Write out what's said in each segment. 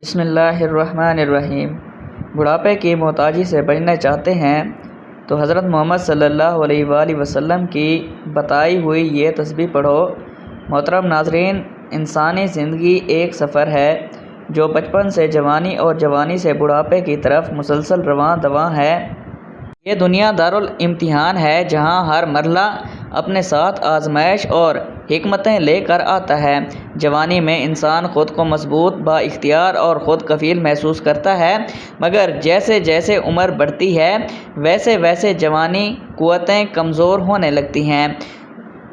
بسم اللہ الرحمن الرحیم۔ بڑھاپے کی محتاجی سے بچنا چاہتے ہیں تو حضرت محمد صلی اللہ علیہ وآلہ وسلم کی بتائی ہوئی یہ تسبیح پڑھو۔ محترم ناظرین، انسانی زندگی ایک سفر ہے جو بچپن سے جوانی اور جوانی سے بڑھاپے کی طرف مسلسل رواں دواں ہے۔ یہ دنیا دارالامتحان ہے جہاں ہر مرحلہ اپنے ساتھ آزمائش اور حکمتیں لے کر آتا ہے۔ جوانی میں انسان خود کو مضبوط، با اختیار اور خود کفیل محسوس کرتا ہے، مگر جیسے جیسے عمر بڑھتی ہے ویسے ویسے جوانی قوتیں کمزور ہونے لگتی ہیں،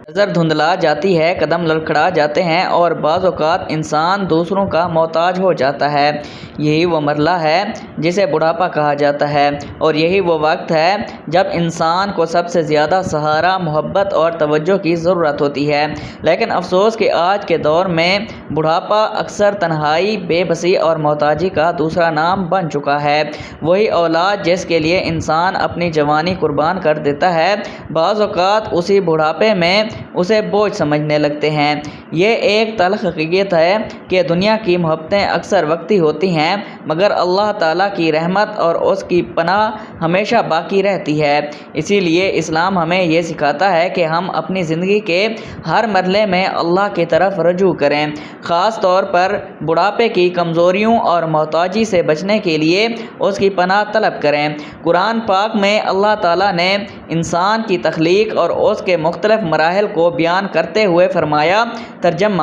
نظر دھندلا جاتی ہے، قدم لڑکھڑا جاتے ہیں اور بعض اوقات انسان دوسروں کا محتاج ہو جاتا ہے۔ یہی وہ مرحلہ ہے جسے بڑھاپا کہا جاتا ہے، اور یہی وہ وقت ہے جب انسان کو سب سے زیادہ سہارا، محبت اور توجہ کی ضرورت ہوتی ہے۔ لیکن افسوس کہ آج کے دور میں بڑھاپا اکثر تنہائی، بے بسی اور محتاجی کا دوسرا نام بن چکا ہے۔ وہی اولاد جس کے لیے انسان اپنی جوانی قربان کر دیتا ہے، بعض اوقات اسی بڑھاپے میں اسے بوجھ سمجھنے لگتے ہیں۔ یہ ایک تلخ حقیقت ہے کہ دنیا کی محبتیں اکثر وقتی ہوتی ہیں، مگر اللہ تعالیٰ کی رحمت اور اس کی پناہ ہمیشہ باقی رہتی ہے۔ اسی لیے اسلام ہمیں یہ سکھاتا ہے کہ ہم اپنی زندگی کے ہر مرحلے میں اللہ کی طرف رجوع کریں، خاص طور پر بڑھاپے کی کمزوریوں اور محتاجی سے بچنے کے لیے اس کی پناہ طلب کریں۔ قرآن پاک میں اللہ تعالیٰ نے انسان کی تخلیق اور اس کے مختلف مراحل کو بیان کرتے ہوئے فرمایا، ترجمہ: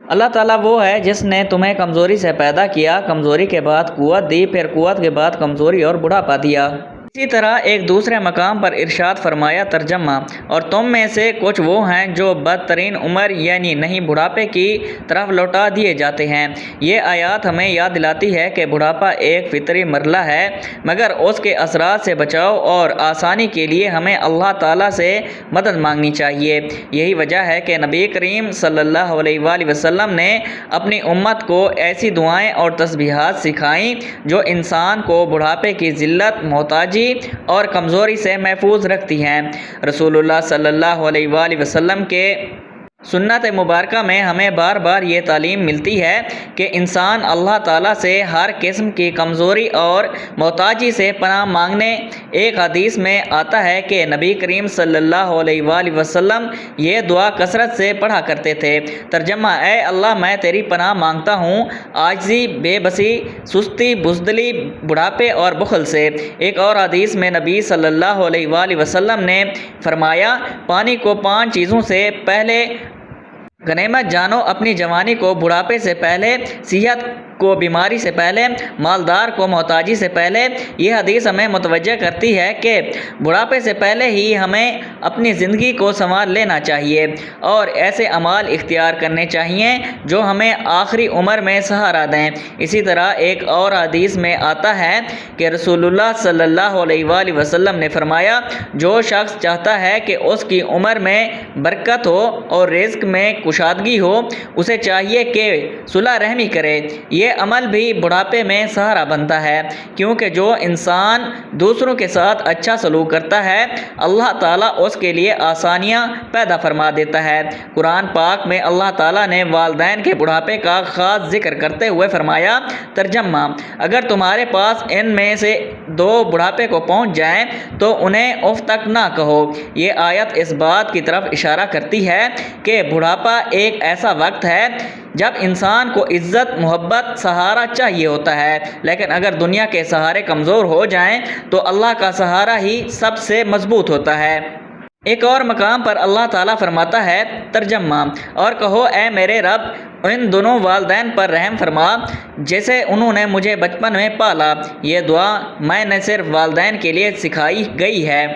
اللہ تعالیٰ وہ ہے جس نے تمہیں کمزوری سے پیدا کیا، کمزوری کے بعد قوت دی، پھر قوت کے بعد کمزوری اور بڑھاپا دیا۔ اسی طرح ایک دوسرے مقام پر ارشاد فرمایا، ترجمہ: اور تم میں سے کچھ وہ ہیں جو بدترین عمر یعنی نہیں بڑھاپے کی طرف لوٹا دیے جاتے ہیں۔ یہ آیات ہمیں یاد دلاتی ہے کہ بڑھاپا ایک فطری مرحلہ ہے، مگر اس کے اثرات سے بچاؤ اور آسانی کے لیے ہمیں اللہ تعالیٰ سے مدد مانگنی چاہیے۔ یہی وجہ ہے کہ نبی کریم صلی اللہ علیہ وآلہ وسلم نے اپنی امت کو ایسی دعائیں اور تسبیحات سکھائیں جو انسان کو بڑھاپے کی ذلت، محتاجی اور کمزوری سے محفوظ رکھتی ہیں۔ رسول اللہ صلی اللہ علیہ وآلہ وسلم کے سنت مبارکہ میں ہمیں بار بار یہ تعلیم ملتی ہے کہ انسان اللہ تعالیٰ سے ہر قسم کی کمزوری اور محتاجی سے پناہ مانگنے۔ ایک حدیث میں آتا ہے کہ نبی کریم صلی اللہ علیہ وآلہ وسلم یہ دعا کثرت سے پڑھا کرتے تھے، ترجمہ: اے اللہ، میں تیری پناہ مانگتا ہوں عاجزی، بے بسی، سستی، بزدلی، بڑھاپے اور بخل سے۔ ایک اور حدیث میں نبی صلی اللہ علیہ وآلہ وسلم نے فرمایا، پانی کو 5 چیزوں سے پہلے غنیمت جانو: اپنی جوانی کو بڑھاپے سے پہلے، صحت کو بیماری سے پہلے، مالدار کو محتاجی سے پہلے۔ یہ حدیث ہمیں متوجہ کرتی ہے کہ بڑھاپے سے پہلے ہی ہمیں اپنی زندگی کو سنوار لینا چاہیے اور ایسے اعمال اختیار کرنے چاہیے جو ہمیں آخری عمر میں سہارا دیں۔ اسی طرح ایک اور حدیث میں آتا ہے کہ رسول اللہ صلی اللہ علیہ وآلہ وسلم نے فرمایا، جو شخص چاہتا ہے کہ اس کی عمر میں برکت ہو اور رزق میں کشادگی ہو، اسے چاہیے کہ صلہ رحمی کرے۔ یہ عمل بھی بڑھاپے میں سہارا بنتا ہے، کیونکہ جو انسان دوسروں کے ساتھ اچھا سلوک کرتا ہے، اللہ تعالیٰ اس کے لیے آسانیاں پیدا فرما دیتا ہے۔ قرآن پاک میں اللہ تعالیٰ نے والدین کے بڑھاپے کا خاص ذکر کرتے ہوئے فرمایا، ترجمہ: اگر تمہارے پاس ان میں سے 2 بڑھاپے کو پہنچ جائیں تو انہیں اف تک نہ کہو۔ یہ آیت اس بات کی طرف اشارہ کرتی ہے کہ بڑھاپا ایک ایسا وقت ہے جب انسان کو عزت، محبت، سہارا چاہیے ہوتا ہے، لیکن اگر دنیا کے سہارے کمزور ہو جائیں تو اللہ کا سہارا ہی سب سے مضبوط ہوتا ہے۔ ایک اور مقام پر اللہ تعالیٰ فرماتا ہے، ترجمہ: اور کہو، اے میرے رب، ان دونوں والدین پر رحم فرما جسے انہوں نے مجھے بچپن میں پالا۔ یہ دعا میں نے صرف والدین کے لیے سکھائی گئی ہے،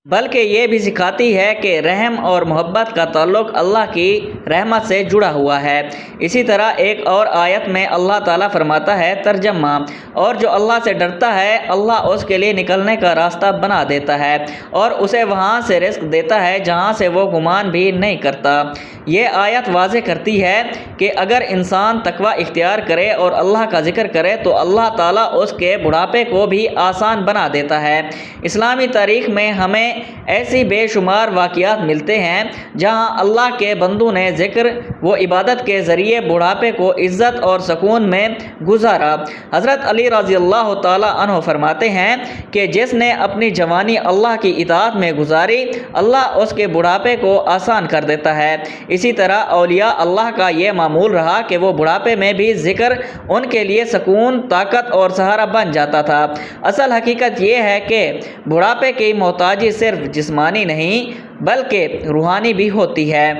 بلکہ یہ بھی سکھاتی ہے کہ رحم اور محبت کا تعلق اللہ کی رحمت سے جڑا ہوا ہے۔ اسی طرح ایک اور آیت میں اللہ تعالیٰ فرماتا ہے، ترجمہ: اور جو اللہ سے ڈرتا ہے، اللہ اس کے لیے نکلنے کا راستہ بنا دیتا ہے اور اسے وہاں سے رزق دیتا ہے جہاں سے وہ گمان بھی نہیں کرتا۔ یہ آیت واضح کرتی ہے کہ اگر انسان تقوی اختیار کرے اور اللہ کا ذکر کرے تو اللہ تعالیٰ اس کے بڑھاپے کو بھی آسان بنا دیتا ہے۔ اسلامی تاریخ میں ہمیں ایسی بے شمار واقعات ملتے ہیں جہاں اللہ کے بندوں نے ذکر و عبادت کے ذریعے بڑھاپے کو عزت اور سکون میں گزارا۔ حضرت علی رضی اللہ تعالی عنہ فرماتے ہیں کہ جس نے اپنی جوانی اللہ کی اطاعت میں گزاری، اللہ اس کے بڑھاپے کو آسان کر دیتا ہے۔ اسی طرح اولیاء اللہ کا یہ معمول رہا کہ وہ بڑھاپے میں بھی ذکر ان کے لیے سکون، طاقت اور سہارا بن جاتا تھا۔ اصل حقیقت یہ ہے کہ بڑھاپے کی محتاجی صرف جسمانی نہیں بلکہ روحانی بھی ہوتی ہے۔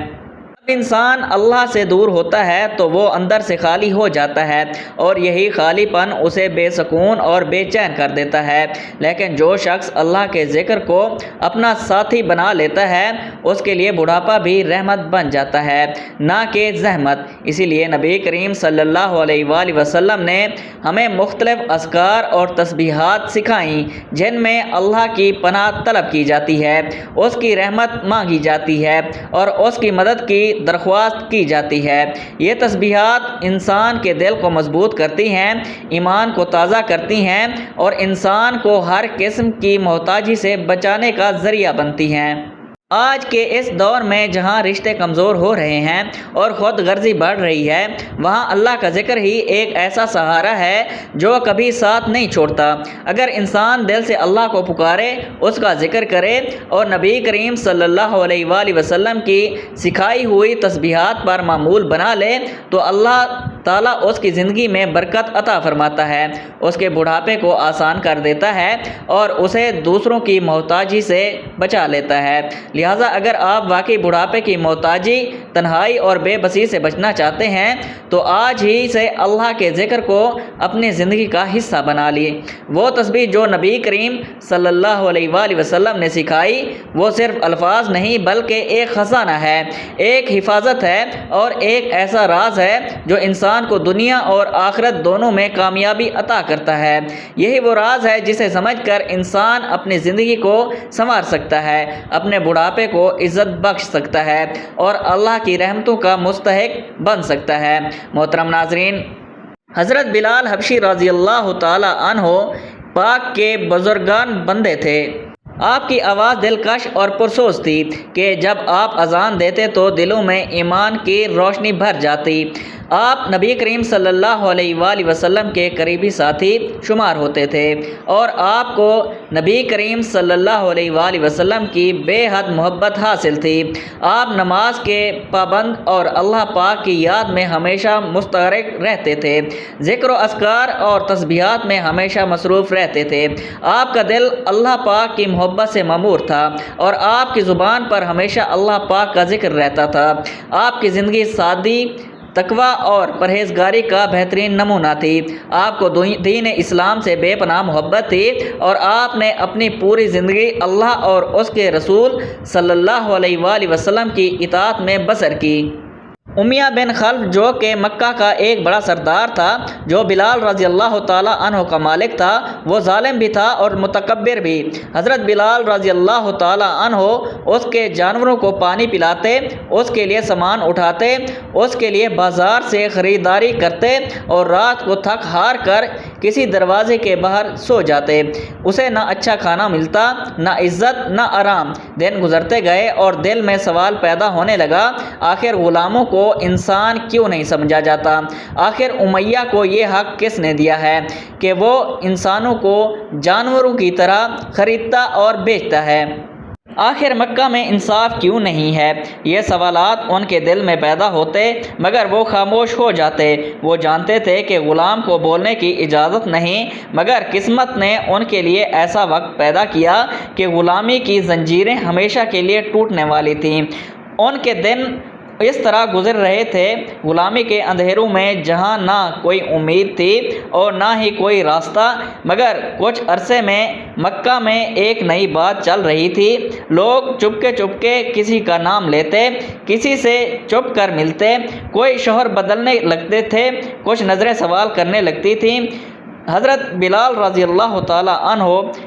جب انسان اللہ سے دور ہوتا ہے تو وہ اندر سے خالی ہو جاتا ہے اور یہی خالی پن اسے بے سکون اور بے چین کر دیتا ہے۔ لیکن جو شخص اللہ کے ذکر کو اپنا ساتھی بنا لیتا ہے اس کے لیے بڑھاپا بھی رحمت بن جاتا ہے، نہ کہ زحمت۔ اسی لیے نبی کریم صلی اللہ علیہ وآلہ وسلم نے ہمیں مختلف اذکار اور تسبیحات سکھائیں جن میں اللہ کی پناہ طلب کی جاتی ہے، اس کی رحمت مانگی جاتی ہے اور اس کی مدد کی درخواست کی جاتی ہے۔ یہ تسبیحات انسان کے دل کو مضبوط کرتی ہیں، ایمان کو تازہ کرتی ہیں اور انسان کو ہر قسم کی محتاجی سے بچانے کا ذریعہ بنتی ہیں۔ آج کے اس دور میں جہاں رشتے کمزور ہو رہے ہیں اور خود غرضی بڑھ رہی ہے، وہاں اللہ کا ذکر ہی ایک ایسا سہارا ہے جو کبھی ساتھ نہیں چھوڑتا۔ اگر انسان دل سے اللہ کو پکارے، اس کا ذکر کرے اور نبی کریم صلی اللہ علیہ وآلہ وسلم کی سکھائی ہوئی تسبیحات پر معمول بنا لے تو اللہ تعالیٰ اس کی زندگی میں برکت عطا فرماتا ہے، اس کے بڑھاپے کو آسان کر دیتا ہے اور اسے دوسروں کی محتاجی سے بچا لیتا ہے۔ لہٰذا اگر آپ واقعی بڑھاپے کی محتاجی، تنہائی اور بے بسی سے بچنا چاہتے ہیں تو آج ہی سے اللہ کے ذکر کو اپنی زندگی کا حصہ بنا لیے۔ وہ تسبیح جو نبی کریم صلی اللہ علیہ وآلہ وسلم نے سکھائی وہ صرف الفاظ نہیں بلکہ ایک خزانہ ہے، ایک حفاظت ہے اور ایک ایسا راز ہے جو انسان کو دنیا اور آخرت دونوں میں کامیابی عطا کرتا ہے۔ یہی وہ راز ہے جسے سمجھ کر انسان اپنی زندگی کو سنوار سکتا ہے، اپنے بڑھاپے کو عزت بخش سکتا ہے اور اللہ کی رحمتوں کا مستحق بن سکتا ہے۔ محترم ناظرین، حضرت بلال حبشی رضی اللہ تعالی عنہ پاک کے بزرگان بندے تھے۔ آپ کی آواز دلکش اور پرسوز تھی کہ جب آپ اذان دیتے تو دلوں میں ایمان کی روشنی بھر جاتی۔ آپ نبی کریم صلی اللہ علیہ وآلہ وسلم کے قریبی ساتھی شمار ہوتے تھے اور آپ کو نبی کریم صلی اللہ علیہ وآلہ وسلم کی بے حد محبت حاصل تھی۔ آپ نماز کے پابند اور اللہ پاک کی یاد میں ہمیشہ مستغرق رہتے تھے، ذکر و اذکار اور تسبیحات میں ہمیشہ مصروف رہتے تھے۔ آپ کا دل اللہ پاک کی محبت سے معمور تھا اور آپ کی زبان پر ہمیشہ اللہ پاک کا ذکر رہتا تھا۔ آپ کی زندگی سادگی، تقوی اور پرہیزگاری کا بہترین نمونہ تھی۔ آپ کو دین اسلام سے بے پناہ محبت تھی اور آپ نے اپنی پوری زندگی اللہ اور اس کے رسول صلی اللہ علیہ وآلہ وسلم کی اطاعت میں بسر کی۔ امیہ بن خلف جو کہ مکہ کا ایک بڑا سردار تھا، جو بلال رضی اللہ تعالیٰ عنہ کا مالک تھا، وہ ظالم بھی تھا اور متکبر بھی۔ حضرت بلال رضی اللہ تعالیٰ عنہ اس کے جانوروں کو پانی پلاتے، اس کے لیے سامان اٹھاتے، اس کے لیے بازار سے خریداری کرتے اور رات کو تھک ہار کر کسی دروازے کے باہر سو جاتے۔ اسے نہ اچھا کھانا ملتا، نہ عزت، نہ آرام۔ دن گزرتے گئے اور دل میں سوال پیدا ہونے لگا، آخر غلاموں کو انسان کیوں نہیں سمجھا جاتا؟ آخر امیہ کو یہ حق کس نے دیا ہے کہ وہ انسانوں کو جانوروں کی طرح خریدتا اور بیچتا ہے؟ آخر مکہ میں انصاف کیوں نہیں ہے؟ یہ سوالات ان کے دل میں پیدا ہوتے مگر وہ خاموش ہو جاتے۔ وہ جانتے تھے کہ غلام کو بولنے کی اجازت نہیں، مگر قسمت نے ان کے لیے ایسا وقت پیدا کیا کہ غلامی کی زنجیریں ہمیشہ کے لیے ٹوٹنے والی تھیں۔ ان کے دن اس طرح گزر رہے تھے، غلامی کے اندھیروں میں، جہاں نہ کوئی امید تھی اور نہ ہی کوئی راستہ۔ مگر کچھ عرصے میں مکہ میں ایک نئی بات چل رہی تھی۔ لوگ چپکے چپکے کسی کا نام لیتے، کسی سے چھپ کر ملتے، کوئی شوہر بدلنے لگتے تھے، کچھ نظریں سوال کرنے لگتی تھیں، حضرت بلال رضی اللہ تعالیٰ عنہ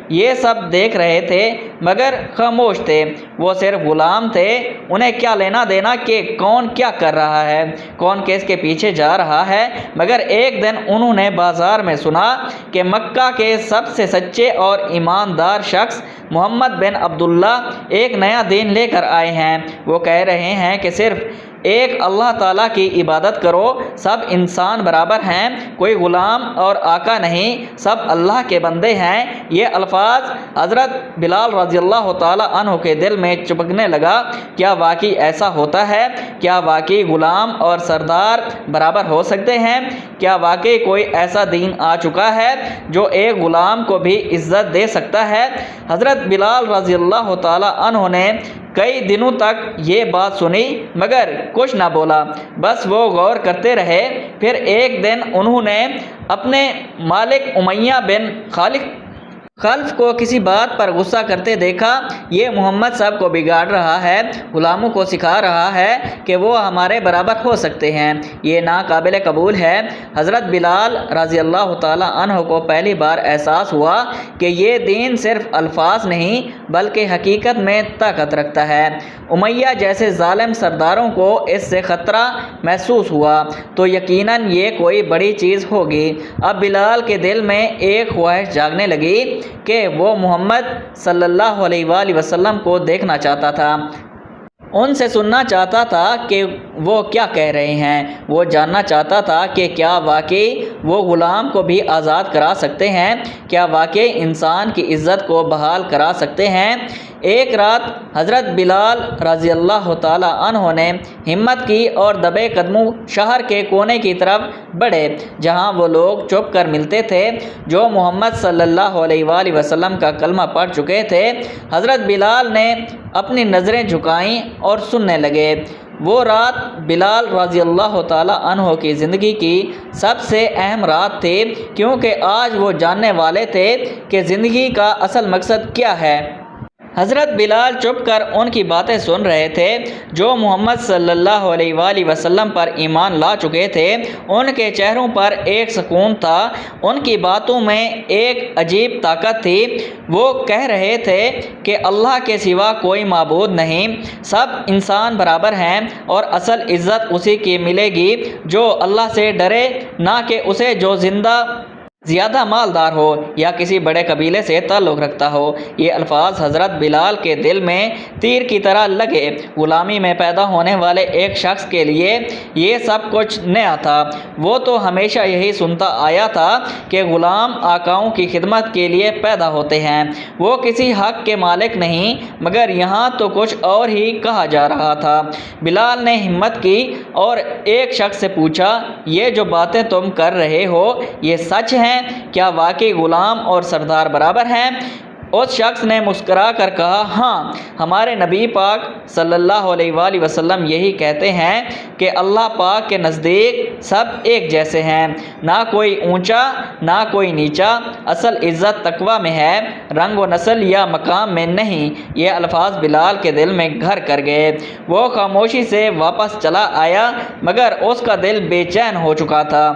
یہ سب دیکھ رہے تھے مگر خاموش تھے۔ وہ صرف غلام تھے، انہیں کیا لینا دینا کہ کون کیا کر رہا ہے، کون کس کے پیچھے جا رہا ہے۔ مگر ایک دن انہوں نے بازار میں سنا کہ مکہ کے سب سے سچے اور ایماندار شخص محمد بن عبداللہ ایک نیا دین لے کر آئے ہیں۔ وہ کہہ رہے ہیں کہ صرف ایک اللہ تعالیٰ کی عبادت کرو، سب انسان برابر ہیں، کوئی غلام اور آقا نہیں، سب اللہ کے بندے ہیں۔ یہ الفاظ حضرت بلال رضی اللہ تعالیٰ عنہ کے دل میں چپکنے لگا۔ کیا واقعی ایسا ہوتا ہے؟ کیا واقعی غلام اور سردار برابر ہو سکتے ہیں؟ کیا واقعی کوئی ایسا دین آ چکا ہے جو ایک غلام کو بھی عزت دے سکتا ہے؟ حضرت بلال رضی اللہ تعالیٰ عنہ نے کئی دنوں تک یہ بات سنی مگر کچھ نہ بولا، بس وہ غور کرتے رہے۔ پھر ایک دن انہوں نے اپنے مالک امیہ بن خلف کو کسی بات پر غصہ کرتے دیکھا۔ یہ محمد صاحب کو بگاڑ رہا ہے، غلاموں کو سکھا رہا ہے کہ وہ ہمارے برابر ہو سکتے ہیں، یہ ناقابل قبول ہے۔ حضرت بلال رضی اللہ تعالیٰ عنہ کو پہلی بار احساس ہوا کہ یہ دین صرف الفاظ نہیں بلکہ حقیقت میں طاقت رکھتا ہے۔ امیہ جیسے ظالم سرداروں کو اس سے خطرہ محسوس ہوا تو یقیناً یہ کوئی بڑی چیز ہوگی۔ اب بلال کے دل میں ایک خواہش جاگنے لگی کہ وہ محمد صلی اللہ علیہ وآلہ وسلم کو دیکھنا چاہتا تھا، ان سے سننا چاہتا تھا کہ وہ کیا کہہ رہے ہیں۔ وہ جاننا چاہتا تھا کہ کیا واقعی وہ غلام کو بھی آزاد کرا سکتے ہیں، کیا واقعی انسان کی عزت کو بحال کرا سکتے ہیں۔ ایک رات حضرت بلال رضی اللہ تعالیٰ عنہ نے ہمت کی اور دبے قدموں شہر کے کونے کی طرف بڑھے جہاں وہ لوگ چھپ کر ملتے تھے جو محمد صلی اللہ علیہ وآلہ وسلم کا کلمہ پڑھ چکے تھے۔ حضرت بلال نے اپنی نظریں جھکائیں اور سننے لگے۔ وہ رات بلال رضی اللہ تعالیٰ عنہ کی زندگی کی سب سے اہم رات تھی، کیونکہ آج وہ جاننے والے تھے کہ زندگی کا اصل مقصد کیا ہے۔ حضرت بلال چپ کر ان کی باتیں سن رہے تھے جو محمد صلی اللہ علیہ وآلہ وسلم پر ایمان لا چکے تھے۔ ان کے چہروں پر ایک سکون تھا، ان کی باتوں میں ایک عجیب طاقت تھی۔ وہ کہہ رہے تھے کہ اللہ کے سوا کوئی معبود نہیں، سب انسان برابر ہیں اور اصل عزت اسی کی ملے گی جو اللہ سے ڈرے، نہ کہ اسے جو زیادہ مالدار ہو یا کسی بڑے قبیلے سے تعلق رکھتا ہو۔ یہ الفاظ حضرت بلال کے دل میں تیر کی طرح لگے۔ غلامی میں پیدا ہونے والے ایک شخص کے لیے یہ سب کچھ نیا تھا۔ وہ تو ہمیشہ یہی سنتا آیا تھا کہ غلام آقاؤں کی خدمت کے لیے پیدا ہوتے ہیں، وہ کسی حق کے مالک نہیں، مگر یہاں تو کچھ اور ہی کہا جا رہا تھا۔ بلال نے ہمت کی اور ایک شخص سے پوچھا، یہ جو باتیں تم کر رہے ہو یہ سچ ہیں؟ کیا واقعی غلام اور سردار برابر ہیں؟ اس شخص نے مسکرا کر کہا، ہاں، ہمارے نبی پاک صلی اللہ علیہ وآلہ وسلم یہی کہتے ہیں کہ اللہ پاک کے نزدیک سب ایک جیسے ہیں، نہ کوئی اونچا نہ کوئی نیچا، اصل عزت تقویٰ میں ہے، رنگ و نسل یا مقام میں نہیں۔ یہ الفاظ بلال کے دل میں گھر کر گئے۔ وہ خاموشی سے واپس چلا آیا مگر اس کا دل بے چین ہو چکا تھا۔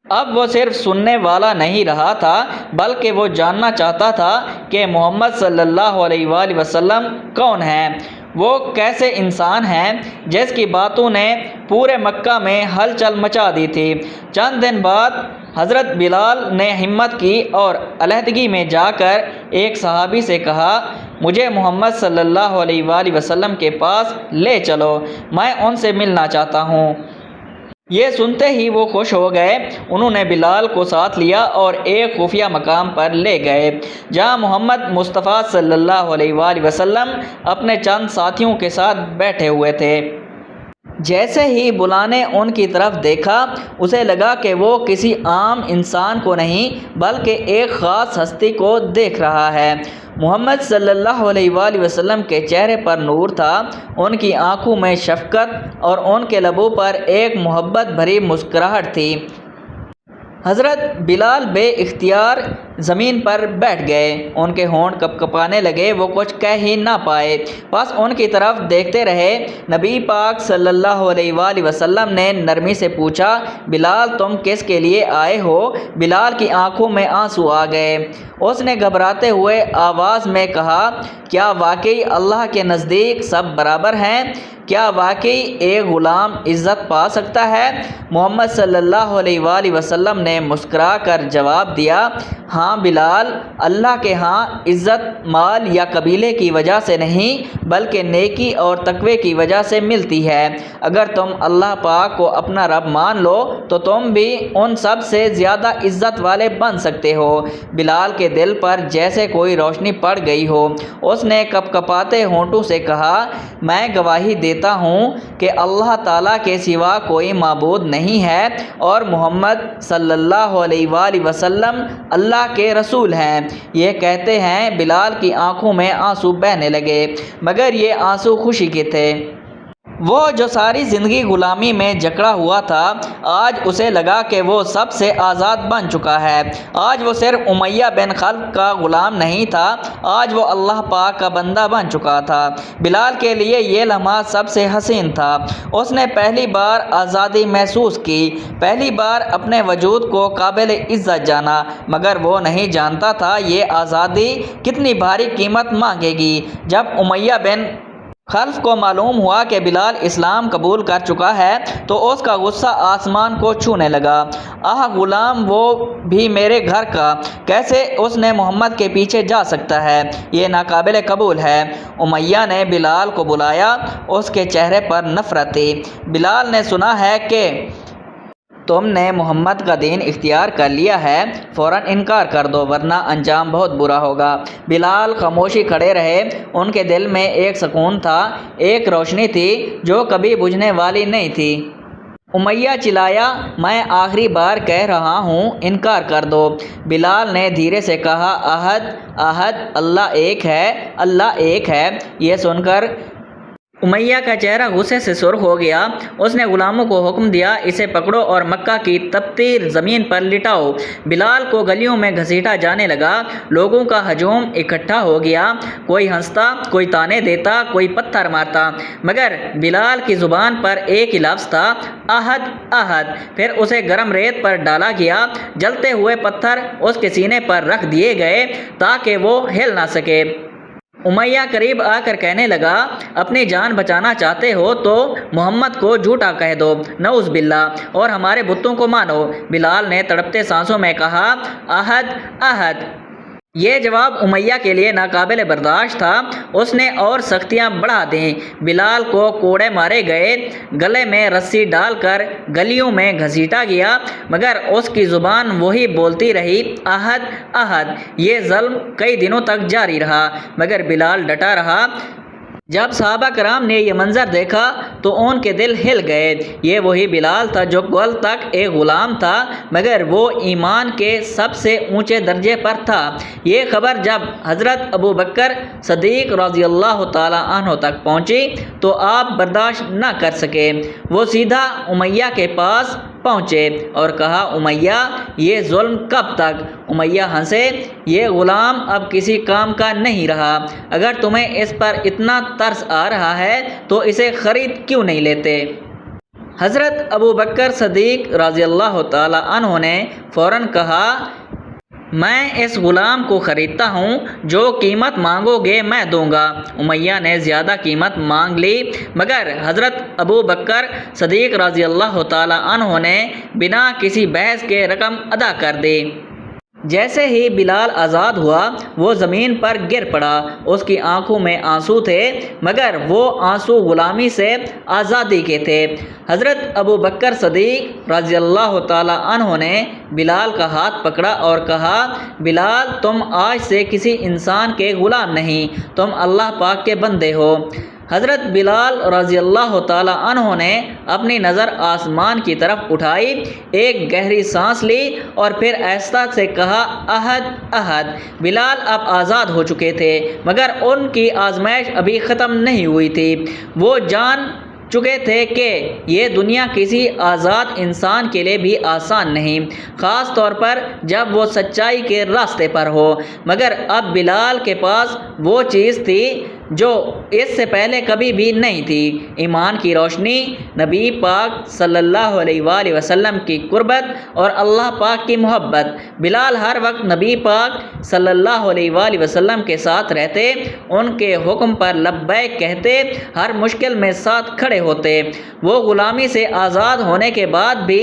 اب وہ صرف سننے والا نہیں رہا تھا بلکہ وہ جاننا چاہتا تھا کہ محمد صلی اللہ علیہ وآلہ وسلم کون ہیں، وہ کیسے انسان ہیں جس کی باتوں نے پورے مکہ میں ہلچل مچا دی تھی۔ چند دن بعد حضرت بلال نے ہمت کی اور علیحدگی میں جا کر ایک صحابی سے کہا، مجھے محمد صلی اللہ علیہ وآلہ وسلم کے پاس لے چلو، میں ان سے ملنا چاہتا ہوں۔ یہ سنتے ہی وہ خوش ہو گئے۔ انہوں نے بلال کو ساتھ لیا اور ایک خفیہ مقام پر لے گئے جہاں محمد مصطفیٰ صلی اللہ علیہ وآلہ وسلم اپنے چند ساتھیوں کے ساتھ بیٹھے ہوئے تھے۔ جیسے ہی بلال نے ان کی طرف دیکھا اسے لگا کہ وہ کسی عام انسان کو نہیں بلکہ ایک خاص ہستی کو دیکھ رہا ہے۔ محمد صلی اللہ علیہ وآلہ وسلم کے چہرے پر نور تھا، ان کی آنکھوں میں شفقت اور ان کے لبوں پر ایک محبت بھری مسکراہٹ تھی۔ حضرت بلال بے اختیار زمین پر بیٹھ گئے۔ ان کے ہونٹ کپکپانے لگے، وہ کچھ کہہ ہی نہ پائے، بس ان کی طرف دیکھتے رہے۔ نبی پاک صلی اللہ علیہ وآلہ وسلم نے نرمی سے پوچھا، بلال تم کس کے لیے آئے ہو؟ بلال کی آنکھوں میں آنسو آ گئے۔ اس نے گھبراتے ہوئے آواز میں کہا، کیا واقعی اللہ کے نزدیک سب برابر ہیں؟ کیا واقعی ایک غلام عزت پا سکتا ہے؟ محمد صلی اللہ علیہ وآلہ وسلم نے مسکرا کر جواب دیا، ہاں بلال، اللہ کے ہاں عزت مال یا قبیلے کی وجہ سے نہیں بلکہ نیکی اور تقوی کی وجہ سے ملتی ہے۔ اگر تم اللہ پاک کو اپنا رب مان لو تو تم بھی ان سب سے زیادہ عزت والے بن سکتے ہو۔ بلال کے دل پر جیسے کوئی روشنی پڑ گئی ہو۔ اس نے کپکپاتے ہونٹوں سے کہا، میں گواہی دیتا ہوں کہ اللہ تعالیٰ کے سوا کوئی معبود نہیں ہے اور محمد صلی اللہ علیہ وآلہ وسلم اللہ کے رسول ہیں۔ یہ کہتے ہیں بلال کی آنکھوں میں آنسو بہنے لگے، مگر یہ آنسو خوشی کے تھے۔ وہ جو ساری زندگی غلامی میں جکڑا ہوا تھا، آج اسے لگا کہ وہ سب سے آزاد بن چکا ہے۔ آج وہ صرف امیہ بن خلف کا غلام نہیں تھا، آج وہ اللہ پاک کا بندہ بن چکا تھا۔ بلال کے لیے یہ لمحہ سب سے حسین تھا۔ اس نے پہلی بار آزادی محسوس کی، پہلی بار اپنے وجود کو قابل عزت جانا، مگر وہ نہیں جانتا تھا یہ آزادی کتنی بھاری قیمت مانگے گی۔ جب امیہ بن خلف کو معلوم ہوا کہ بلال اسلام قبول کر چکا ہے تو اس کا غصہ آسمان کو چھونے لگا۔ غلام وہ بھی میرے گھر کا، کیسے اس نے محمد کے پیچھے جا سکتا ہے؟ یہ ناقابل قبول ہے۔ امیہ نے بلال کو بلایا، اس کے چہرے پر نفرت تھی۔ بلال نے سنا ہے کہ تم نے محمد کا دین اختیار کر لیا ہے، فوراً انکار کر دو ورنہ انجام بہت برا ہوگا۔ بلال خاموشی کھڑے رہے۔ ان کے دل میں ایک سکون تھا، ایک روشنی تھی جو کبھی بجھنے والی نہیں تھی۔ امیہ چلایا، میں آخری بار کہہ رہا ہوں، انکار کر دو۔ بلال نے دھیرے سے کہا، احد احد، اللہ ایک ہے، اللہ ایک ہے۔ یہ سن کر امیہ کا چہرہ غصے سے سرخ ہو گیا۔ اس نے غلاموں کو حکم دیا، اسے پکڑو اور مکہ کی تپتی زمین پر لٹاؤ۔ بلال کو گلیوں میں گھسیٹا جانے لگا، لوگوں کا ہجوم اکٹھا ہو گیا، کوئی ہنستا، کوئی تانے دیتا، کوئی پتھر مارتا، مگر بلال کی زبان پر ایک ہی لفظ تھا، احد احد۔ پھر اسے گرم ریت پر ڈالا گیا، جلتے ہوئے پتھر اس کے سینے پر رکھ دیے گئے تاکہ وہ ہل نہ سکے۔ امیہ قریب آ کر کہنے لگا، اپنی جان بچانا چاہتے ہو تو محمد کو جھوٹا کہہ دو، نعوذ باللہ، اور ہمارے بتوں کو مانو۔ بلال نے تڑپتے سانسوں میں کہا، احد احد۔ یہ جواب امیہ کے لیے ناقابل برداشت تھا۔ اس نے اور سختیاں بڑھا دیں۔ بلال کو کوڑے مارے گئے، گلے میں رسی ڈال کر گلیوں میں گھسیٹا گیا، مگر اس کی زبان وہی بولتی رہی، احد احد۔ یہ ظلم کئی دنوں تک جاری رہا، مگر بلال ڈٹا رہا۔ جب صحابہ کرام نے یہ منظر دیکھا تو ان کے دل ہل گئے۔ یہ وہی بلال تھا جو کل تک ایک غلام تھا، مگر وہ ایمان کے سب سے اونچے درجے پر تھا۔ یہ خبر جب حضرت ابو بکر صدیق رضی اللہ تعالیٰ عنہ تک پہنچی تو آپ برداشت نہ کر سکے۔ وہ سیدھا امیہ کے پاس پہنچے اور کہا، امیہ، یہ ظلم کب تک؟ امیہ ہنسے، یہ غلام اب کسی کام کا نہیں رہا۔ اگر تمہیں اس پر اتنا ترس آ رہا ہے تو اسے خرید کیوں نہیں لیتے؟ حضرت ابو بکر صدیق رضی اللہ تعالیٰ عنہ نے فوراً کہا، میں اس غلام کو خریدتا ہوں، جو قیمت مانگو گے میں دوں گا۔ امیہ نے زیادہ قیمت مانگ لی، مگر حضرت ابو بکر صدیق رضی اللہ تعالیٰ عنہ نے بنا کسی بحث کے رقم ادا کر دی۔ جیسے ہی بلال آزاد ہوا وہ زمین پر گر پڑا۔ اس کی آنکھوں میں آنسو تھے، مگر وہ آنسو غلامی سے آزادی کے تھے۔ حضرت ابو بکر صدیق رضی اللہ تعالیٰ عنہ نے بلال کا ہاتھ پکڑا اور کہا، بلال، تم آج سے کسی انسان کے غلام نہیں، تم اللہ پاک کے بندے ہو۔ حضرت بلال رضی اللہ تعالیٰ عنہ نے اپنی نظر آسمان کی طرف اٹھائی، ایک گہری سانس لی اور پھر آہستہ سے کہا، احد احد۔ بلال اب آزاد ہو چکے تھے، مگر ان کی آزمائش ابھی ختم نہیں ہوئی تھی۔ وہ جان چکے تھے کہ یہ دنیا کسی آزاد انسان کے لیے بھی آسان نہیں، خاص طور پر جب وہ سچائی کے راستے پر ہو، مگر اب بلال کے پاس وہ چیز تھی جو اس سے پہلے کبھی بھی نہیں تھی، ایمان کی روشنی، نبی پاک صلی اللہ علیہ وآلہ وسلم کی قربت اور اللہ پاک کی محبت۔ بلال ہر وقت نبی پاک صلی اللہ علیہ وآلہ وسلم کے ساتھ رہتے، ان کے حکم پر لبیک کہتے، ہر مشکل میں ساتھ کھڑے ہوتے۔ وہ غلامی سے آزاد ہونے کے بعد بھی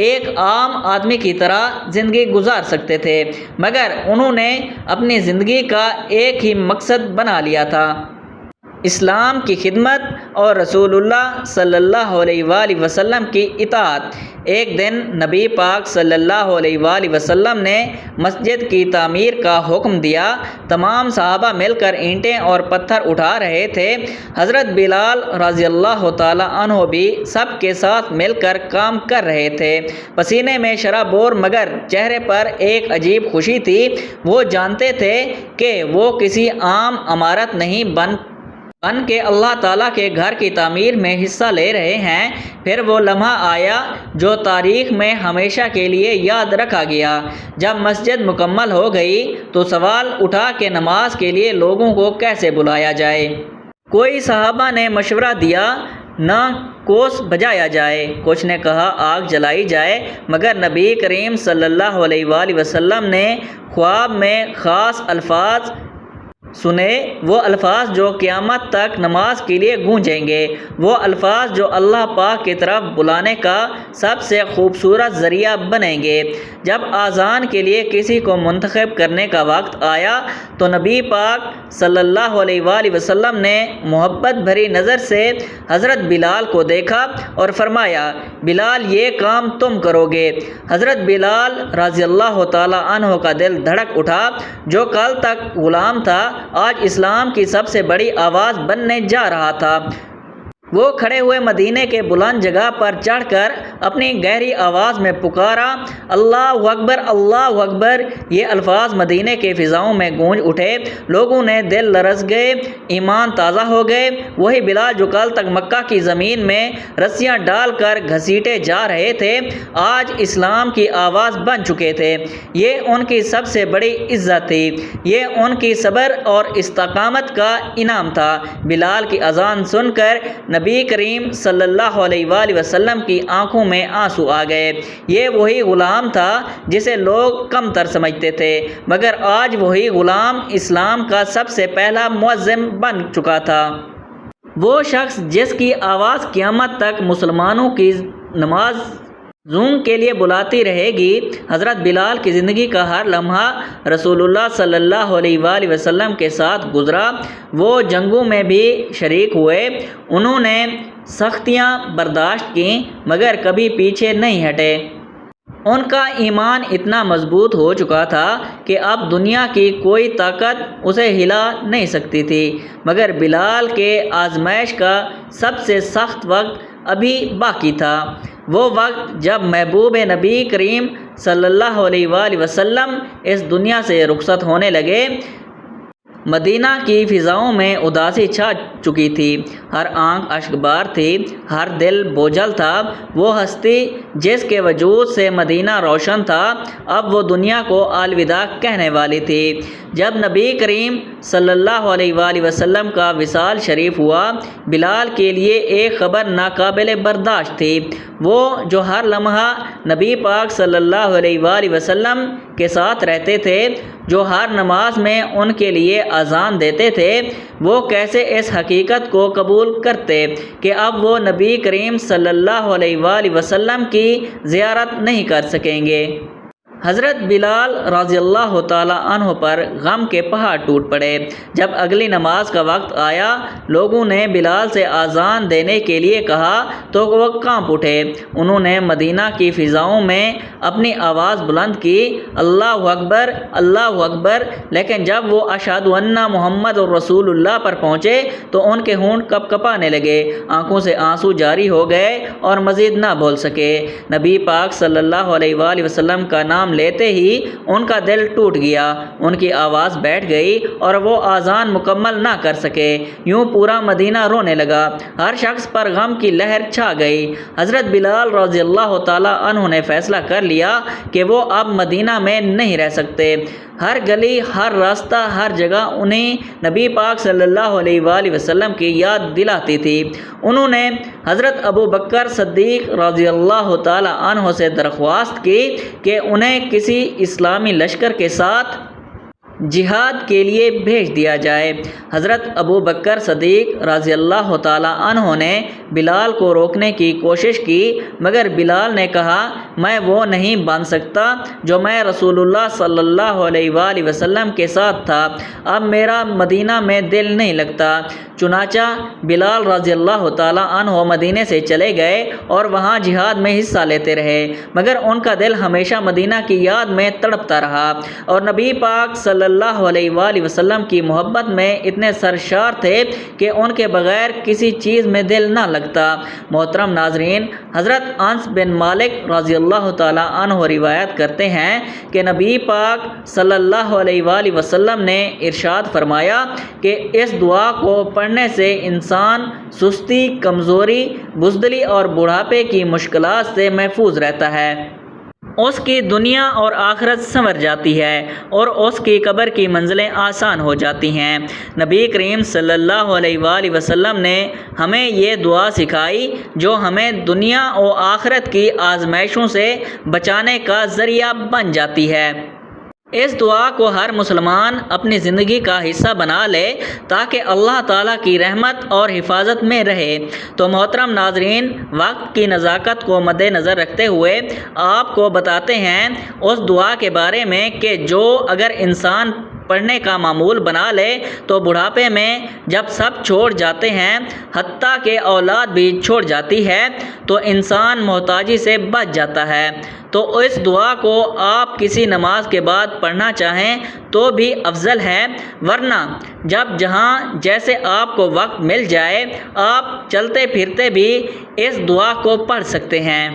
ایک عام آدمی کی طرح زندگی گزار سکتے تھے، مگر انہوں نے اپنی زندگی کا ایک ہی مقصد بنا لیا تھا، اسلام کی خدمت اور رسول اللہ صلی اللہ علیہ وآلہ وسلم کی اطاعت۔ ایک دن نبی پاک صلی اللہ علیہ وآلہ وسلم نے مسجد کی تعمیر کا حکم دیا۔ تمام صحابہ مل کر اینٹیں اور پتھر اٹھا رہے تھے۔ حضرت بلال رضی اللہ تعالی عنہ بھی سب کے ساتھ مل کر کام کر رہے تھے، پسینے میں شرابور، مگر چہرے پر ایک عجیب خوشی تھی۔ وہ جانتے تھے کہ وہ کسی عام عمارت نہیں بن کے اللہ تعالیٰ کے گھر کی تعمیر میں حصہ لے رہے ہیں۔ پھر وہ لمحہ آیا جو تاریخ میں ہمیشہ کے لیے یاد رکھا گیا۔ جب مسجد مکمل ہو گئی تو سوال اٹھا کہ نماز کے لیے لوگوں کو کیسے بلایا جائے۔ کوئی صحابہ نے مشورہ دیا نہ کوس بجایا جائے، کچھ نے کہا آگ جلائی جائے، مگر نبی کریم صلی اللہ علیہ وآلہ وسلم نے خواب میں خاص الفاظ سنے، وہ الفاظ جو قیامت تک نماز کے لیے گونجیں گے، وہ الفاظ جو اللہ پاک کی طرف بلانے کا سب سے خوبصورت ذریعہ بنیں گے۔ جب اذان کے لیے کسی کو منتخب کرنے کا وقت آیا تو نبی پاک صلی اللہ علیہ وآلہ وسلم نے محبت بھری نظر سے حضرت بلال کو دیکھا اور فرمایا، بلال یہ کام تم کرو گے۔ حضرت بلال رضی اللہ تعالی عنہ کا دل دھڑک اٹھا، جو کل تک غلام تھا آج اسلام کی سب سے بڑی آواز بننے جا رہا تھا۔ وہ کھڑے ہوئے مدینے کے بلند جگہ پر چڑھ کر اپنی گہری آواز میں پکارا، اللہ اکبر، اللہ اکبر۔ یہ الفاظ مدینے کے فضاؤں میں گونج اٹھے، لوگوں نے دل لرز گئے، ایمان تازہ ہو گئے۔ وہی بلال جو کل تک مکہ کی زمین میں رسیاں ڈال کر گھسیٹے جا رہے تھے، آج اسلام کی آواز بن چکے تھے۔ یہ ان کی سب سے بڑی عزت تھی، یہ ان کی صبر اور استقامت کا انعام تھا۔ بلال کی اذان سن کر نبی کریم صلی اللہ علیہ وآلہ وسلم کی آنکھوں میں آنسو آ گئے۔ یہ وہی غلام تھا جسے لوگ کم تر سمجھتے تھے، مگر آج وہی غلام اسلام کا سب سے پہلا مؤذن بن چکا تھا، وہ شخص جس کی آواز قیامت تک مسلمانوں کی نماز زون کے لیے بلاتی رہے گی۔ حضرت بلال کی زندگی کا ہر لمحہ رسول اللہ صلی اللہ علیہ وآلہ وسلم کے ساتھ گزرا۔ وہ جنگوں میں بھی شریک ہوئے، انہوں نے سختیاں برداشت کیں، مگر کبھی پیچھے نہیں ہٹے۔ ان کا ایمان اتنا مضبوط ہو چکا تھا کہ اب دنیا کی کوئی طاقت اسے ہلا نہیں سکتی تھی، مگر بلال کے آزمائش کا سب سے سخت وقت ابھی باقی تھا، وہ وقت جب محبوب نبی کریم صلی اللہ علیہ وآلہ وسلم اس دنیا سے رخصت ہونے لگے۔ مدینہ کی فضاؤں میں اداسی چھا چکی تھی، ہر آنکھ اشک بار تھی، ہر دل بوجھل تھا۔ وہ ہستی جس کے وجود سے مدینہ روشن تھا، اب وہ دنیا کو الوداع کہنے والی تھی۔ جب نبی کریم صلی اللہ علیہ وآلہ وسلم کا وصال شریف ہوا، بلال کے لیے ایک خبر ناقابل برداشت تھی۔ وہ جو ہر لمحہ نبی پاک صلی اللہ علیہ وآلہ وسلم کے ساتھ رہتے تھے، جو ہر نماز میں ان کے لیے اذان دیتے تھے، وہ کیسے اس حقیقت کو قبول کرتے کہ اب وہ نبی کریم صلی اللہ علیہ وآلہ وسلم کی زیارت نہیں کر سکیں گے۔ حضرت بلال رضی اللہ تعالی عنہ پر غم کے پہاڑ ٹوٹ پڑے۔ جب اگلی نماز کا وقت آیا، لوگوں نے بلال سے اذان دینے کے لیے کہا تو وہ کانپ اٹھے۔ انہوں نے مدینہ کی فضاؤں میں اپنی آواز بلند کی، اللہ اکبر، اللہ اکبر، لیکن جب وہ اشہد ان محمد رسول اللہ پر پہنچے تو ان کے ہونٹ کپ کپانے لگے، آنکھوں سے آنسو جاری ہو گئے اور مزید نہ بول سکے۔ نبی پاک صلی اللہ علیہ وآلہ وسلم کا نام نام لیتے ہی ان کا دل ٹوٹ گیا، ان کی آواز بیٹھ گئی اور وہ آذان مکمل نہ کر سکے۔ یوں پورا مدینہ رونے لگا، ہر شخص پر غم کی لہر چھا گئی۔ حضرت بلال رضی اللہ تعالیٰ عنہ نے فیصلہ کر لیا کہ وہ اب مدینہ میں نہیں رہ سکتے۔ ہر گلی، ہر راستہ، ہر جگہ انہیں نبی پاک صلی اللہ علیہ وآلہ وسلم کی یاد دلاتی تھی۔ انہوں نے حضرت ابو بکر صدیق رضی اللہ تعالیٰ عنہ سے درخواست کی کہ انہیں کسی اسلامی لشکر کے ساتھ جہاد کے لیے بھیج دیا جائے۔ حضرت ابو بکر صدیق رضی اللہ تعالیٰ عنہ نے بلال کو روکنے کی کوشش کی، مگر بلال نے کہا، میں وہ نہیں بن سکتا جو میں رسول اللہ صلی اللہ علیہ وآلہ وسلم کے ساتھ تھا، اب میرا مدینہ میں دل نہیں لگتا۔ چنانچہ بلال رضی اللہ تعالیٰ عنہ مدینے سے چلے گئے اور وہاں جہاد میں حصہ لیتے رہے، مگر ان کا دل ہمیشہ مدینہ کی یاد میں تڑپتا رہا اور نبی پاک صلی اللہ علیہ وآلہ وسلم کی محبت میں اتنے سرشار تھے کہ ان کے بغیر کسی چیز میں دل نہ لگتا۔ محترم ناظرین، حضرت انس بن مالک رضی اللہ تعالیٰ عنہ روایت کرتے ہیں کہ نبی پاک صلی اللہ علیہ وآلہ وسلم نے ارشاد فرمایا کہ اس دعا کو پڑھنے سے انسان سستی، کمزوری، بزدلی اور بڑھاپے کی مشکلات سے محفوظ رہتا ہے، اس کی دنیا اور آخرت سنور جاتی ہے اور اس کی قبر کی منزلیں آسان ہو جاتی ہیں۔ نبی کریم صلی اللہ علیہ وآلہ وسلم نے ہمیں یہ دعا سکھائی جو ہمیں دنیا و آخرت کی آزمائشوں سے بچانے کا ذریعہ بن جاتی ہے۔ اس دعا کو ہر مسلمان اپنی زندگی کا حصہ بنا لے تاکہ اللہ تعالیٰ کی رحمت اور حفاظت میں رہے۔ تو محترم ناظرین، وقت کی نزاکت کو مد نظر رکھتے ہوئے آپ کو بتاتے ہیں اس دعا کے بارے میں کہ جو اگر انسان پڑھنے کا معمول بنا لے تو بڑھاپے میں جب سب چھوڑ جاتے ہیں، حتیٰ کہ اولاد بھی چھوڑ جاتی ہے، تو انسان محتاجی سے بچ جاتا ہے۔ تو اس دعا کو آپ کسی نماز کے بعد پڑھنا چاہیں تو بھی افضل ہے، ورنہ جب جہاں جیسے آپ کو وقت مل جائے آپ چلتے پھرتے بھی اس دعا کو پڑھ سکتے ہیں۔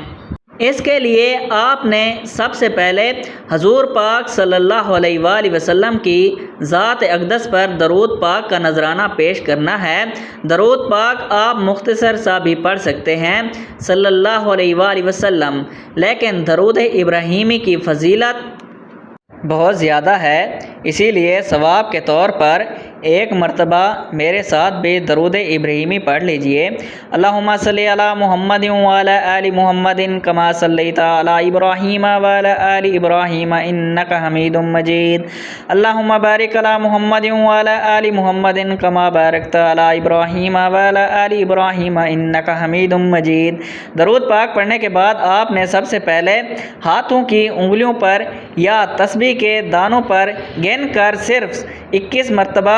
اس کے لیے آپ نے سب سے پہلے حضور پاک صلی اللہ علیہ وآلہ وسلم کی ذات اقدس پر درود پاک کا نذرانہ پیش کرنا ہے۔ درود پاک آپ مختصر سا بھی پڑھ سکتے ہیں، صلی اللہ علیہ وآلہ وسلم، لیکن درود ابراہیمی کی فضیلت بہت زیادہ ہے، اسی لیے ثواب کے طور پر ایک مرتبہ میرے ساتھ بھی درود ابراہیمی پڑھ لیجئے۔ اللہم صلی علی محمد وعلی آل محمد کما صلیت علی ابراہیم وعلی آل ابراہیم انک حمید مجید۔ اللہم بارک علی محمد وعلی آل محمد کما بارکت علی ابراہیم وعلی آل ابراہیم انک حمید مجید۔ درود پاک پڑھنے کے بعد آپ نے سب سے پہلے ہاتھوں کی انگلیوں پر یا تسبیح کے دانوں پر گن کر صرف 21 مرتبہ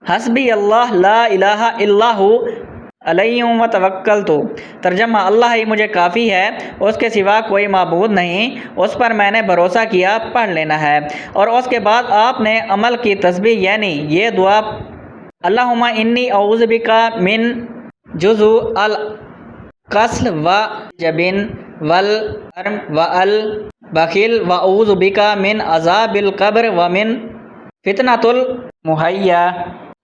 حسبی اللہ لا الہ الا ہو علیہ وتوکلت، ترجمہ اللہ ہی مجھے کافی ہے، اس کے سوا کوئی معبود نہیں، اس پر میں نے بھروسہ کیا، پڑھ لینا ہے۔ اور اس کے بعد آپ نے عمل کی تسبیح یعنی یہ دعا، اللہم انی اعوذ بک من جزع الکسل وجبن والحرم والبخل واعوذ بک من عذاب القبر ومن فتنۃ المحیا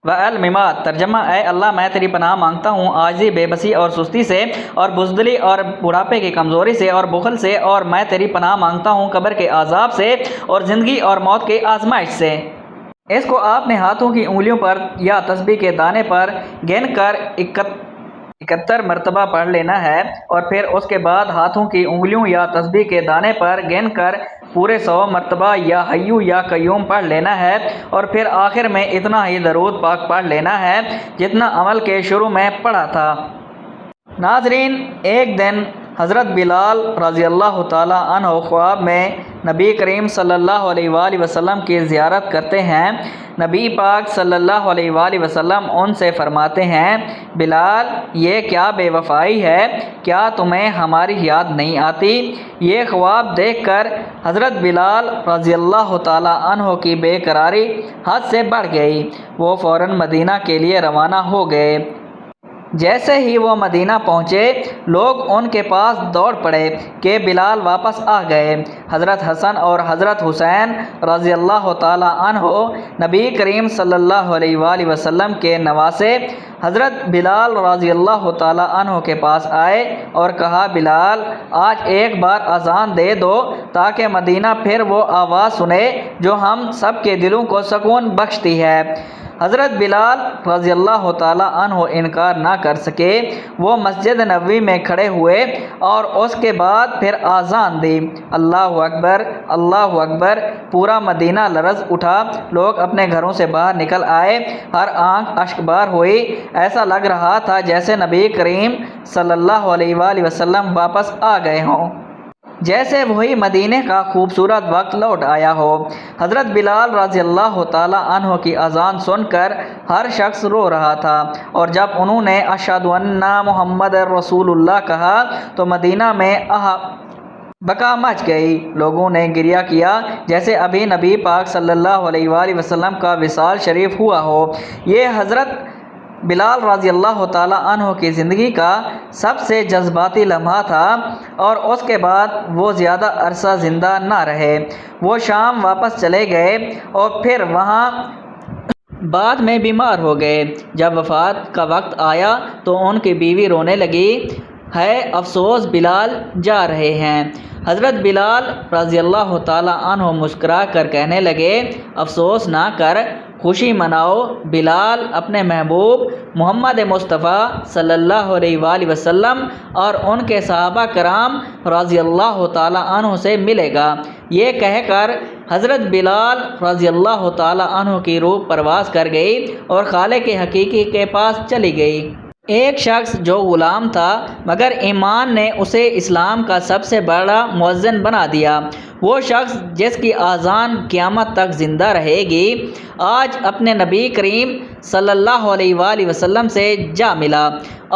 والممات، ترجمہ اے اللہ میں تیری پناہ مانگتا ہوں عاجزی، بے بسی اور سستی سے اور بزدلی اور بڑھاپے کی کمزوری سے اور بخل سے، اور میں تیری پناہ مانگتا ہوں قبر کے عذاب سے اور زندگی اور موت کے آزمائش سے۔ اس کو آپ نے ہاتھوں کی انگلیوں پر یا تسبیح کے دانے پر گن کر 71 مرتبہ پڑھ لینا ہے، اور پھر اس کے بعد ہاتھوں کی انگلیوں یا تسبیح کے دانے پر گن کر پورے 100 مرتبہ یا حیو یا قیوم پڑھ لینا ہے، اور پھر آخر میں اتنا ہی درود پاک پڑھ لینا ہے جتنا عمل کے شروع میں پڑھا تھا۔ ناظرین، ایک دن حضرت بلال رضی اللہ تعالیٰ عنہ خواب میں نبی کریم صلی اللہ علیہ وآلہ وسلم کی زیارت کرتے ہیں۔ نبی پاک صلی اللہ علیہ وآلہ وسلم ان سے فرماتے ہیں، بلال یہ کیا بے وفائی ہے، کیا تمہیں ہماری یاد نہیں آتی؟ یہ خواب دیکھ کر حضرت بلال رضی اللہ تعالیٰ عنہ کی بے قراری حد سے بڑھ گئی، وہ فوراً مدینہ کے لیے روانہ ہو گئے۔ جیسے ہی وہ مدینہ پہنچے لوگ ان کے پاس دوڑ پڑے کہ بلال واپس آ گئے۔ حضرت حسن اور حضرت حسین رضی اللہ تعالیٰ عنہ نبی کریم صلی اللہ علیہ وآلہ وسلم کے نواسے حضرت بلال رضی اللہ تعالیٰ عنہ کے پاس آئے اور کہا، بلال آج ایک بار اذان دے دو تاکہ مدینہ پھر وہ آواز سنے جو ہم سب کے دلوں کو سکون بخشتی ہے۔ حضرت بلال رضی اللہ تعالیٰ عنہ انکار نہ کر سکے، وہ مسجد نبوی میں کھڑے ہوئے اور اس کے بعد پھر اذان دی، اللہ اکبر اللہ اکبر۔ پورا مدینہ لرز اٹھا، لوگ اپنے گھروں سے باہر نکل آئے، ہر آنکھ اشکبار ہوئی، ایسا لگ رہا تھا جیسے نبی کریم صلی اللہ علیہ وآلہ وسلم واپس آ گئے ہوں، جیسے وہی مدینہ کا خوبصورت وقت لوٹ آیا ہو۔ حضرت بلال رضی اللہ تعالیٰ عنہ کی اذان سن کر ہر شخص رو رہا تھا، اور جب انہوں نے اشہد ان محمد رسول اللہ کہا تو مدینہ میں بکا مچ گئی۔ لوگوں نے گریہ کیا جیسے ابھی نبی پاک صلی اللہ علیہ وآلہ وسلم کا وصال شریف ہوا ہو۔ یہ حضرت بلال رضی اللہ تعالیٰ عنہ کی زندگی کا سب سے جذباتی لمحہ تھا، اور اس کے بعد وہ زیادہ عرصہ زندہ نہ رہے۔ وہ شام واپس چلے گئے اور پھر وہاں بعد میں بیمار ہو گئے۔ جب وفات کا وقت آیا تو ان کی بیوی رونے لگی، ہے افسوس بلال جا رہے ہیں۔ حضرت بلال رضی اللہ تعالیٰ عنہ مسکرا کر کہنے لگے، افسوس نہ کر، خوشی مناؤ، بلال اپنے محبوب محمد مصطفیٰ صلی اللہ علیہ وآلہ وسلم اور ان کے صحابہ کرام رضی اللہ تعالیٰ عنہ سے ملے گا۔ یہ کہہ کر حضرت بلال رضی اللہ تعالیٰ عنہ کی روح پرواز کر گئی اور خالق حقیقی کے پاس چلی گئی۔ ایک شخص جو غلام تھا مگر ایمان نے اسے اسلام کا سب سے بڑا مؤذن بنا دیا، وہ شخص جس کی اذان قیامت تک زندہ رہے گی، آج اپنے نبی کریم صلی اللہ علیہ وآلہ وسلم سے جا ملا،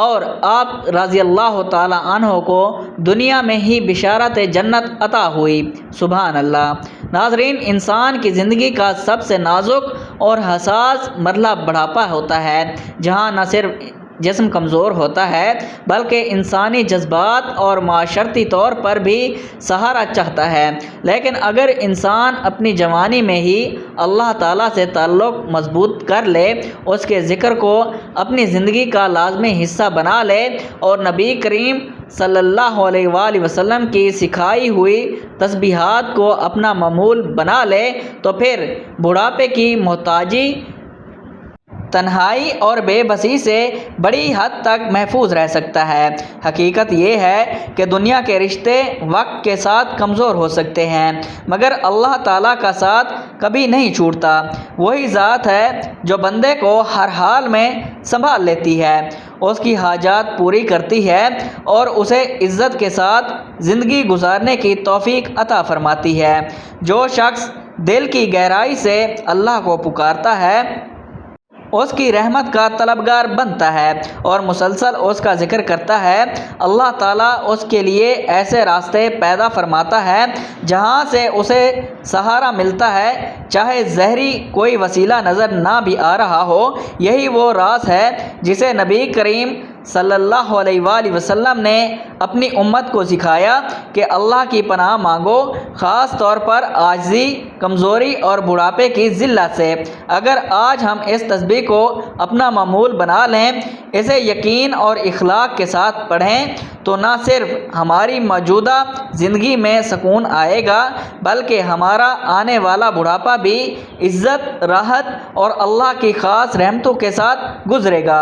اور آپ رضی اللہ تعالیٰ عنہ کو دنیا میں ہی بشارت جنت عطا ہوئی۔ سبحان اللہ۔ ناظرین، انسان کی زندگی کا سب سے نازک اور حساس مرحلہ بڑھاپا ہوتا ہے، جہاں نہ صرف جسم کمزور ہوتا ہے بلکہ انسانی جذبات اور معاشرتی طور پر بھی سہارا چاہتا ہے۔ لیکن اگر انسان اپنی جوانی میں ہی اللہ تعالیٰ سے تعلق مضبوط کر لے، اس کے ذکر کو اپنی زندگی کا لازمی حصہ بنا لے اور نبی کریم صلی اللہ علیہ وآلہ وسلم کی سکھائی ہوئی تسبیحات کو اپنا معمول بنا لے، تو پھر بڑھاپے کی محتاجی، تنہائی اور بے بسی سے بڑی حد تک محفوظ رہ سکتا ہے۔ حقیقت یہ ہے کہ دنیا کے رشتے وقت کے ساتھ کمزور ہو سکتے ہیں، مگر اللہ تعالیٰ کا ساتھ کبھی نہیں چھوٹتا۔ وہی ذات ہے جو بندے کو ہر حال میں سنبھال لیتی ہے، اس کی حاجات پوری کرتی ہے اور اسے عزت کے ساتھ زندگی گزارنے کی توفیق عطا فرماتی ہے۔ جو شخص دل کی گہرائی سے اللہ کو پکارتا ہے، اس کی رحمت کا طلبگار بنتا ہے اور مسلسل اس کا ذکر کرتا ہے، اللہ تعالیٰ اس کے لیے ایسے راستے پیدا فرماتا ہے جہاں سے اسے سہارا ملتا ہے، چاہے ظاہری کوئی وسیلہ نظر نہ بھی آ رہا ہو۔ یہی وہ راز ہے جسے نبی کریم صلی اللہ علیہ وآلہ وسلم نے اپنی امت کو سکھایا کہ اللہ کی پناہ مانگو، خاص طور پر عاجزی، کمزوری اور بڑھاپے کی ذلت سے۔ اگر آج ہم اس تسبیح کو اپنا معمول بنا لیں، اسے یقین اور اخلاق کے ساتھ پڑھیں، تو نہ صرف ہماری موجودہ زندگی میں سکون آئے گا بلکہ ہمارا آنے والا بڑھاپا بھی عزت، راحت اور اللہ کی خاص رحمتوں کے ساتھ گزرے گا۔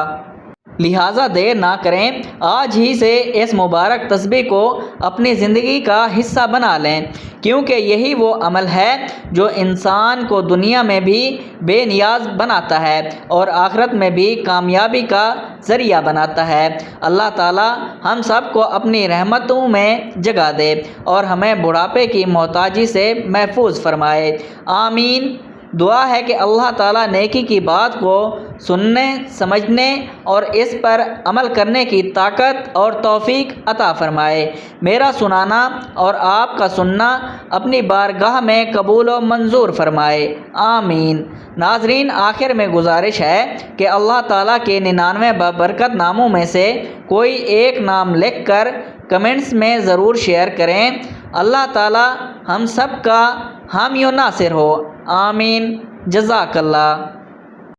لہٰذا دیر نہ کریں، آج ہی سے اس مبارک تسبیح کو اپنی زندگی کا حصہ بنا لیں، کیونکہ یہی وہ عمل ہے جو انسان کو دنیا میں بھی بے نیاز بناتا ہے اور آخرت میں بھی کامیابی کا ذریعہ بناتا ہے۔ اللہ تعالیٰ ہم سب کو اپنی رحمتوں میں جگا دے اور ہمیں بڑھاپے کی محتاجی سے محفوظ فرمائے، آمین۔ دعا ہے کہ اللہ تعالیٰ نیکی کی بات کو سننے، سمجھنے اور اس پر عمل کرنے کی طاقت اور توفیق عطا فرمائے۔ میرا سنانا اور آپ کا سننا اپنی بارگاہ میں قبول و منظور فرمائے، آمین۔ ناظرین، آخر میں گزارش ہے کہ اللہ تعالیٰ کے 99 بابرکت ناموں میں سے کوئی ایک نام لکھ کر کمنٹس میں ضرور شیئر کریں۔ اللہ تعالیٰ ہم سب کا حامی و ناصر ہو، آمین۔ جزاک اللہ۔